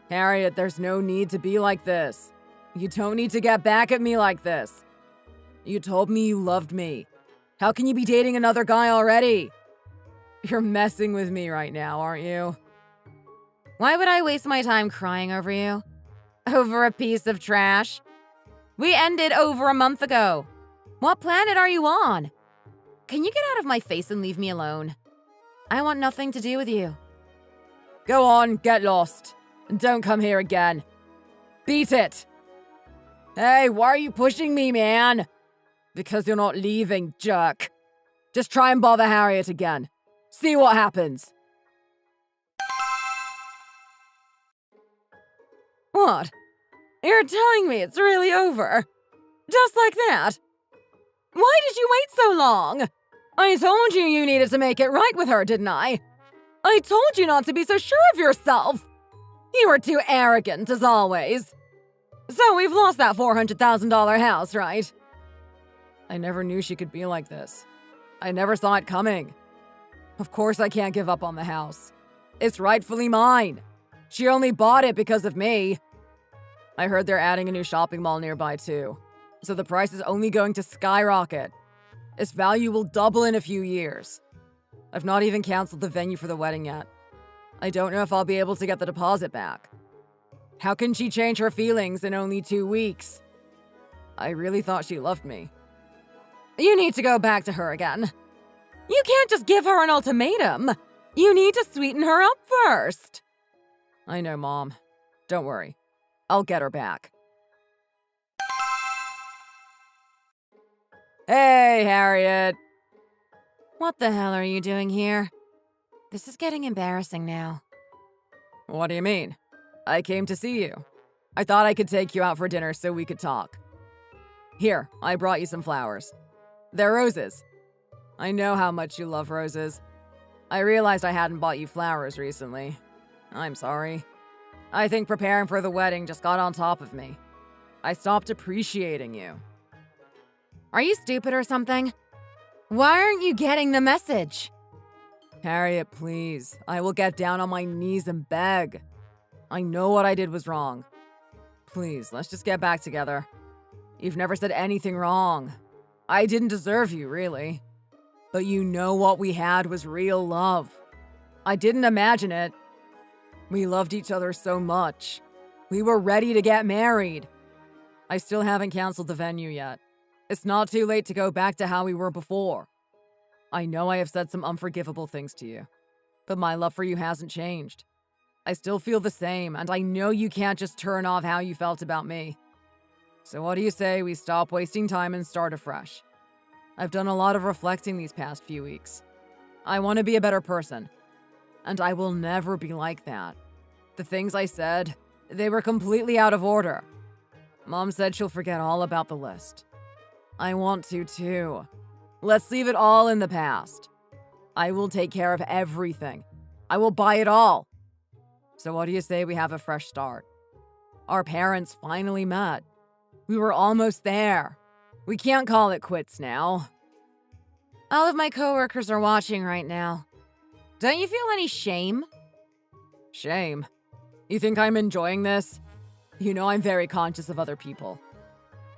Harriet, there's no need to be like this. You don't need to get back at me like this. You told me you loved me. How can you be dating another guy already? You're messing with me right now, aren't you? Why would I waste my time crying over you? Over a piece of trash? We ended over a month ago. What planet are you on? Can you get out of my face and leave me alone? I want nothing to do with you. Go on, get lost. And don't come here again. Beat it! Hey, why are you pushing me, man? Because you're not leaving, jerk. Just try and bother Harriet again. See what happens. What? You're telling me it's really over? Just like that? Why did you wait so long? I told you you needed to make it right with her, didn't I? I told you not to be so sure of yourself. You were too arrogant, as always. So we've lost that $400,000 house, right? I never knew she could be like this. I never saw it coming. Of course I can't give up on the house. It's rightfully mine. She only bought it because of me. I heard they're adding a new shopping mall nearby too. So the price is only going to skyrocket. Its value will double in a few years. I've not even canceled the venue for the wedding yet. I don't know if I'll be able to get the deposit back. How can she change her feelings in only 2 weeks? I really thought she loved me. You need to go back to her again. You can't just give her an ultimatum. You need to sweeten her up first. I know, Mom. Don't worry. I'll get her back. Hey, Harriet! What the hell are you doing here? This is getting embarrassing now. What do you mean? I came to see you. I thought I could take you out for dinner so we could talk. Here, I brought you some flowers. They're roses. I know how much you love roses. I realized I hadn't bought you flowers recently. I'm sorry. I think preparing for the wedding just got on top of me. I stopped appreciating you. Are you stupid or something? Why aren't you getting the message? Harriet, please. I will get down on my knees and beg. I know what I did was wrong. Please, let's just get back together. You've never said anything wrong. I didn't deserve you, really. But you know what we had was real love. I didn't imagine it. We loved each other so much. We were ready to get married. I still haven't canceled the venue yet. It's not too late to go back to how we were before. I know I have said some unforgivable things to you, but my love for you hasn't changed. I still feel the same, and I know you can't just turn off how you felt about me. So what do you say we stop wasting time and start afresh? I've done a lot of reflecting these past few weeks. I want to be a better person, and I will never be like that. The things I said, they were completely out of order. Mom said she'll forget all about the list. I want to too. Let's leave it all in the past. I will take care of everything. I will buy it all. So what do you say we have a fresh start? Our parents finally met. We were almost there. We can't call it quits now. All of my coworkers are watching right now. Don't you feel any shame? Shame? You think I'm enjoying this? You know I'm very conscious of other people.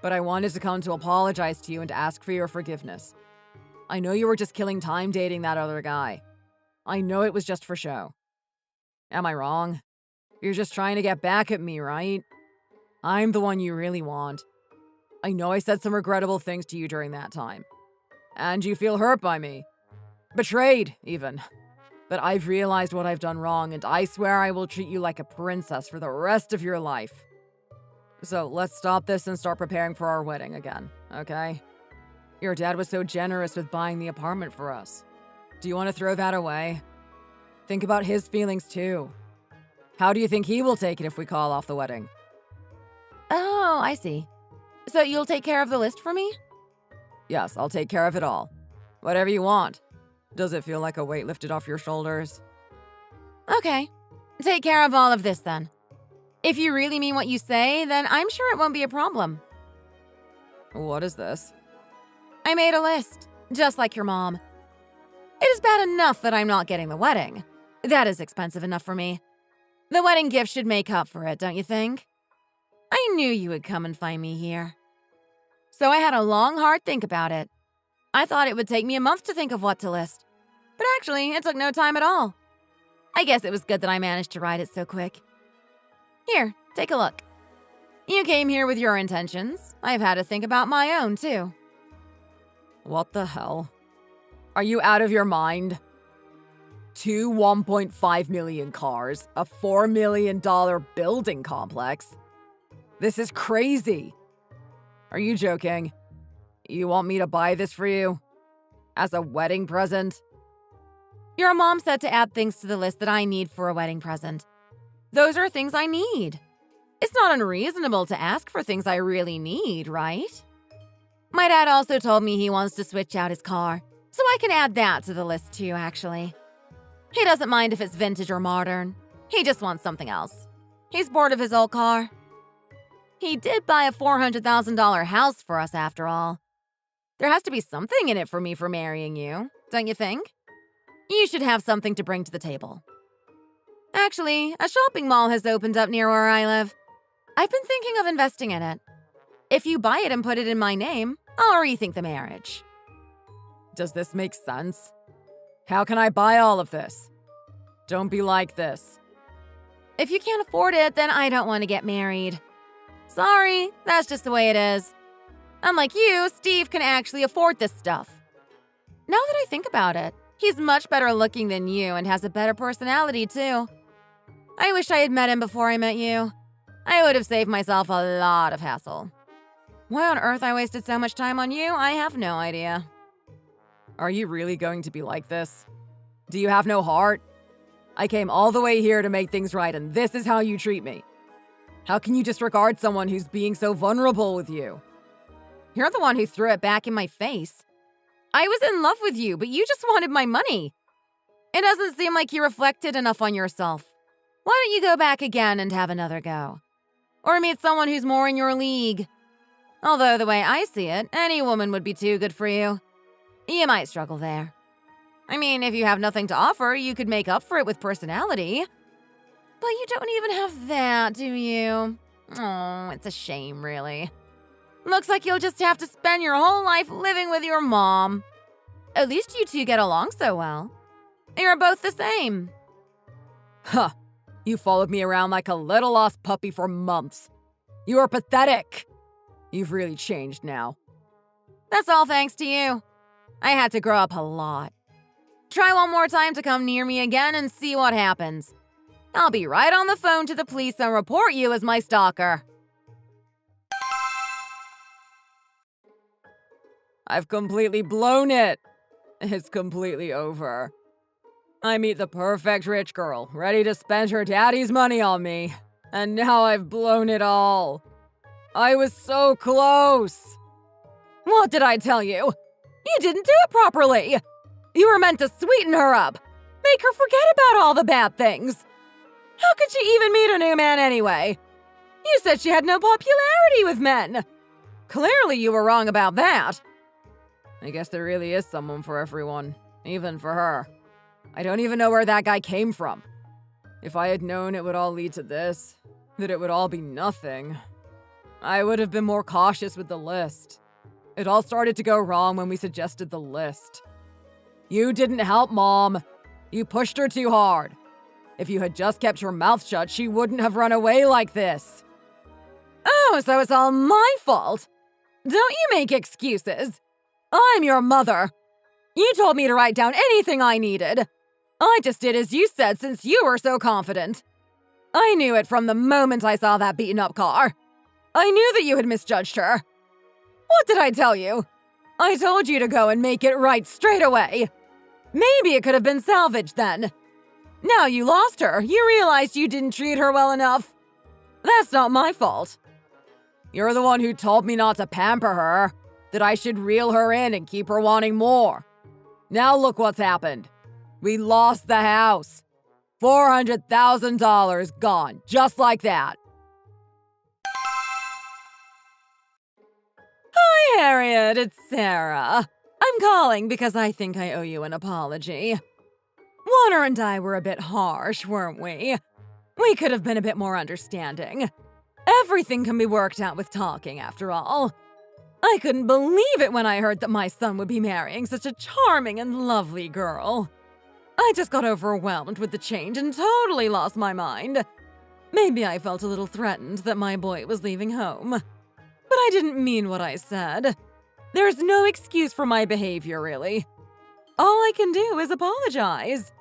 But I wanted to come to apologize to you and to ask for your forgiveness. I know you were just killing time dating that other guy. I know it was just for show. Am I wrong? You're just trying to get back at me, right? I'm the one you really want. I know I said some regrettable things to you during that time. And you feel hurt by me. Betrayed, even. But I've realized what I've done wrong, and I swear I will treat you like a princess for the rest of your life. So let's stop this and start preparing for our wedding again, okay? Your dad was so generous with buying the apartment for us. Do you want to throw that away? Think about his feelings too. How do you think he will take it if we call off the wedding? Oh, I see. So you'll take care of the list for me? Yes, I'll take care of it all. Whatever you want. Does it feel like a weight lifted off your shoulders? Okay. Take care of all of this then. If you really mean what you say, then I'm sure it won't be a problem. What is this? I made a list, just like your mom. It is bad enough that I'm not getting the wedding. That is expensive enough for me. The wedding gift should make up for it, don't you think? I knew you would come and find me here. So I had a long, hard think about it. I thought it would take me a month to think of what to list. But actually, it took no time at all. I guess it was good that I managed to write it so quick. Here, take a look. You came here with your intentions. I've had to think about my own, too. What the hell? Are you out of your mind? 2 1.5 million cars, a $4 million building complex. This is crazy. Are you joking? You want me to buy this for you? As a wedding present? Your mom said to add things to the list that I need for a wedding present. Those are things I need. It's not unreasonable to ask for things I really need, right? My dad also told me he wants to switch out his car, so I can add that to the list too, actually. He doesn't mind if it's vintage or modern. He just wants something else. He's bored of his old car. He did buy a $400,000 house for us after all. There has to be something in it for me for marrying you, don't you think? You should have something to bring to the table. Actually, a shopping mall has opened up near where I live. I've been thinking of investing in it. If you buy it and put it in my name, I'll rethink the marriage. Does this make sense? How can I buy all of this? Don't be like this. If you can't afford it, then I don't want to get married. Sorry, that's just the way it is. Unlike you, Steve can actually afford this stuff. Now that I think about it, he's much better looking than you and has a better personality, too. I wish I had met him before I met you. I would have saved myself a lot of hassle. Why on earth I wasted so much time on you, I have no idea. Are you really going to be like this? Do you have no heart? I came all the way here to make things right, and this is how you treat me. How can you disregard someone who's being so vulnerable with you? You're the one who threw it back in my face. I was in love with you, but you just wanted my money. It doesn't seem like you reflected enough on yourself. Why don't you go back again and have another go? Or meet someone who's more in your league. Although the way I see it, any woman would be too good for you. You might struggle there. I mean, if you have nothing to offer, you could make up for it with personality. But you don't even have that, do you? Oh, it's a shame, really. Looks like you'll just have to spend your whole life living with your mom. At least you two get along so well. You're both the same. Huh. You followed me around like a little lost puppy for months. You are pathetic. You've really changed now. That's all thanks to you. I had to grow up a lot. Try one more time to come near me again and see what happens. I'll be right on the phone to the police and report you as my stalker. I've completely blown it. It's completely over. I meet the perfect rich girl, ready to spend her daddy's money on me. And now I've blown it all. I was so close. What did I tell you? You didn't do it properly. You were meant to sweeten her up. Make her forget about all the bad things. How could she even meet a new man anyway? You said she had no popularity with men. Clearly you were wrong about that. I guess there really is someone for everyone, even for her. I don't even know where that guy came from. If I had known it would all lead to this, that it would all be nothing, I would have been more cautious with the list. It all started to go wrong when we suggested the list. You didn't help, Mom. You pushed her too hard. If you had just kept your mouth shut, she wouldn't have run away like this. Oh, so it's all my fault. Don't you make excuses. I'm your mother. You told me to write down anything I needed. I just did as you said since you were so confident. I knew it from the moment I saw that beaten-up car. I knew that you had misjudged her. What did I tell you? I told you to go and make it right straight away. Maybe it could have been salvaged then. Now you lost her. You realized you didn't treat her well enough. That's not my fault. You're the one who told me not to pamper her, that I should reel her in and keep her wanting more. Now look what's happened. We lost the house. $400,000 gone, just like that. Hi, Harriet, it's Sarah. I'm calling because I think I owe you an apology. Warner and I were a bit harsh, weren't we? We could have been a bit more understanding. Everything can be worked out with talking, after all. I couldn't believe it when I heard that my son would be marrying such a charming and lovely girl. I just got overwhelmed with the change and totally lost my mind. Maybe I felt a little threatened that my boy was leaving home. But I didn't mean what I said. There's no excuse for my behavior, really. All I can do is apologize.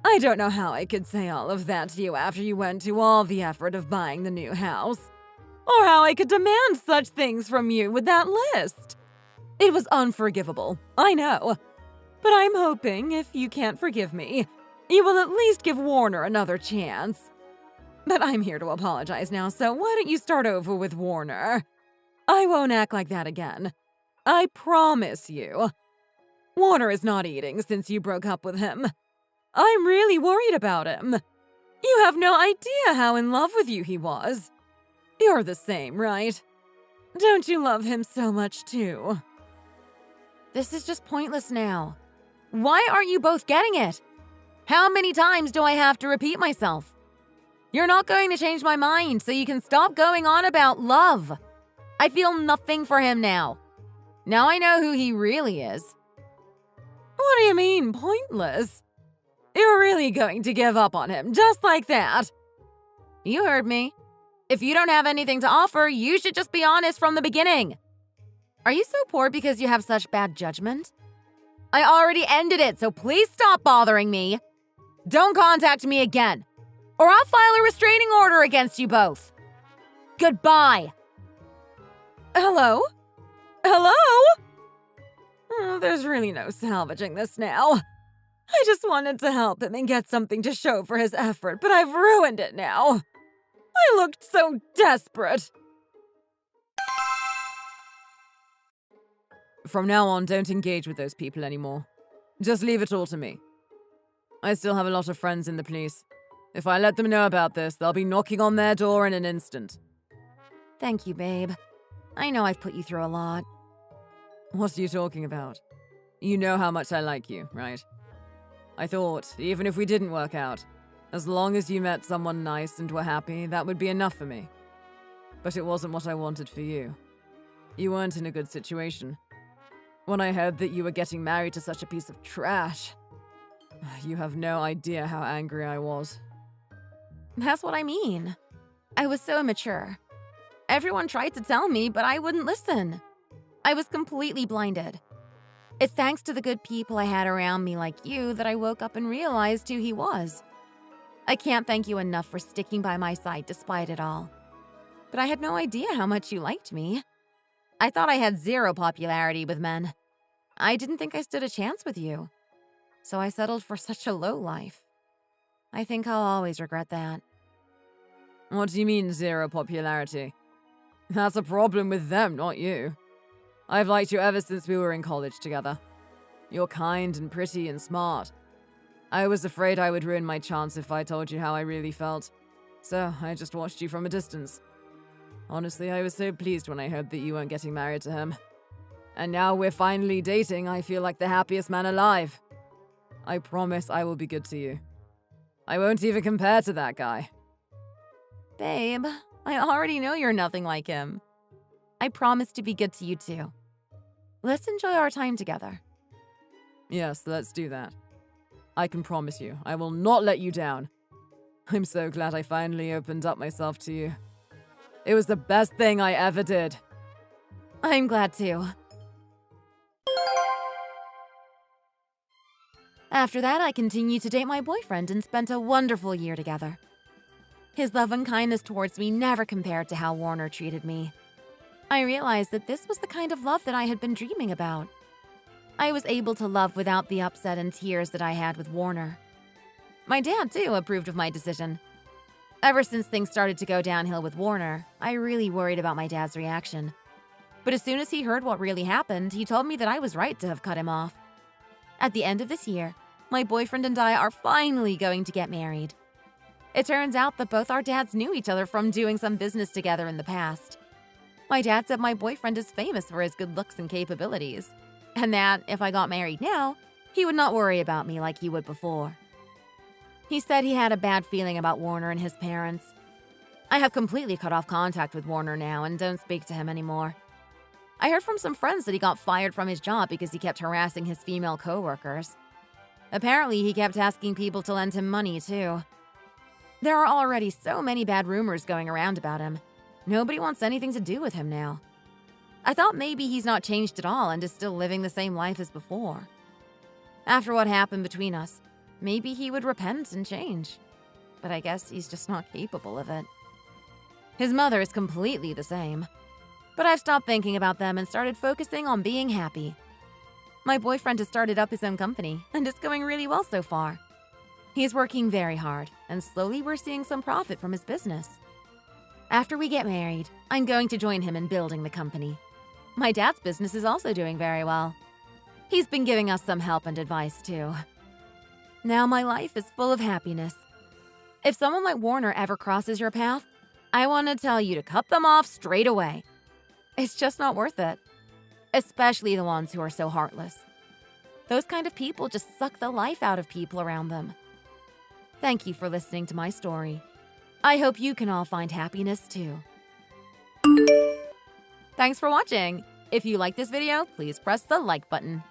I don't know how I could say all of that to you after you went to all the effort of buying the new house. Or how I could demand such things from you with that list. It was unforgivable, I know. But I'm hoping, if you can't forgive me, you will at least give Warner another chance. But I'm here to apologize now, so why don't you start over with Warner? I won't act like that again. I promise you. Warner is not eating since you broke up with him. I'm really worried about him. You have no idea how in love with you he was. You're the same, right? Don't you love him so much, too? This is just pointless now. Why aren't you both getting it? How many times do I have to repeat myself? You're not going to change my mind, so you can stop going on about love. I feel nothing for him now. Now I know who he really is. What do you mean, pointless? You're really going to give up on him just like that? You heard me. If you don't have anything to offer, you should just be honest from the beginning. Are you so poor because you have such bad judgment? I already ended it, so please stop bothering me. Don't contact me again, or I'll file a restraining order against you both. Goodbye. Hello? Hello? Oh, there's really no salvaging this now. I just wanted to help him and get something to show for his effort, but I've ruined it now. I looked so desperate. From now on, don't engage with those people anymore. Just leave it all to me. I still have a lot of friends in the police. If I let them know about this, they'll be knocking on their door in an instant. Thank you, babe. I know I've put you through a lot. What are you talking about? You know how much I like you, right? I thought, even if we didn't work out, as long as you met someone nice and were happy, that would be enough for me. But it wasn't what I wanted for you. You weren't in a good situation. When I heard that you were getting married to such a piece of trash, you have no idea how angry I was. That's what I mean. I was so immature. Everyone tried to tell me, but I wouldn't listen. I was completely blinded. It's thanks to the good people I had around me like you that I woke up and realized who he was. I can't thank you enough for sticking by my side despite it all. But I had no idea how much you liked me. I thought I had zero popularity with men. I didn't think I stood a chance with you. So I settled for such a low life. I think I'll always regret that. What do you mean, zero popularity? That's a problem with them, not you. I've liked you ever since we were in college together. You're kind and pretty and smart. I was afraid I would ruin my chance if I told you how I really felt. So I just watched you from a distance. Honestly, I was so pleased when I heard that you weren't getting married to him. And now we're finally dating, I feel like the happiest man alive. I promise I will be good to you. I won't even compare to that guy. Babe, I already know you're nothing like him. I promise to be good to you too. Let's enjoy our time together. Yes, let's do that. I can promise you, I will not let you down. I'm so glad I finally opened up myself to you. It was the best thing I ever did. I'm glad too. After that, I continued to date my boyfriend and spent a wonderful year together. His love and kindness towards me never compared to how Warner treated me. I realized that this was the kind of love that I had been dreaming about. I was able to love without the upset and tears that I had with Warner. My dad, too, approved of my decision. Ever since things started to go downhill with Warner, I really worried about my dad's reaction. But as soon as he heard what really happened, he told me that I was right to have cut him off. At the end of this year, my boyfriend and I are finally going to get married. It turns out that both our dads knew each other from doing some business together in the past. My dad said my boyfriend is famous for his good looks and capabilities, and that if I got married now, he would not worry about me like he would before. He said he had a bad feeling about Warner and his parents. I have completely cut off contact with Warner now and don't speak to him anymore. I heard from some friends that he got fired from his job because he kept harassing his female coworkers. Apparently, he kept asking people to lend him money, too. There are already so many bad rumors going around about him. Nobody wants anything to do with him now. I thought maybe he's not changed at all and is still living the same life as before. After what happened between us, maybe he would repent and change. But I guess he's just not capable of it. His mother is completely the same. But I've stopped thinking about them and started focusing on being happy. My boyfriend has started up his own company, and it's going really well so far. He's working very hard, and slowly we're seeing some profit from his business. After we get married, I'm going to join him in building the company. My dad's business is also doing very well. He's been giving us some help and advice, too. Now my life is full of happiness. If someone like Warner ever crosses your path, I want to tell you to cut them off straight away. It's just not worth it. Especially the ones who are so heartless. Those kind of people just suck the life out of people around them. Thank you for listening to my story. I hope you can all find happiness too. Thanks for watching. If you like this video, please press the like button.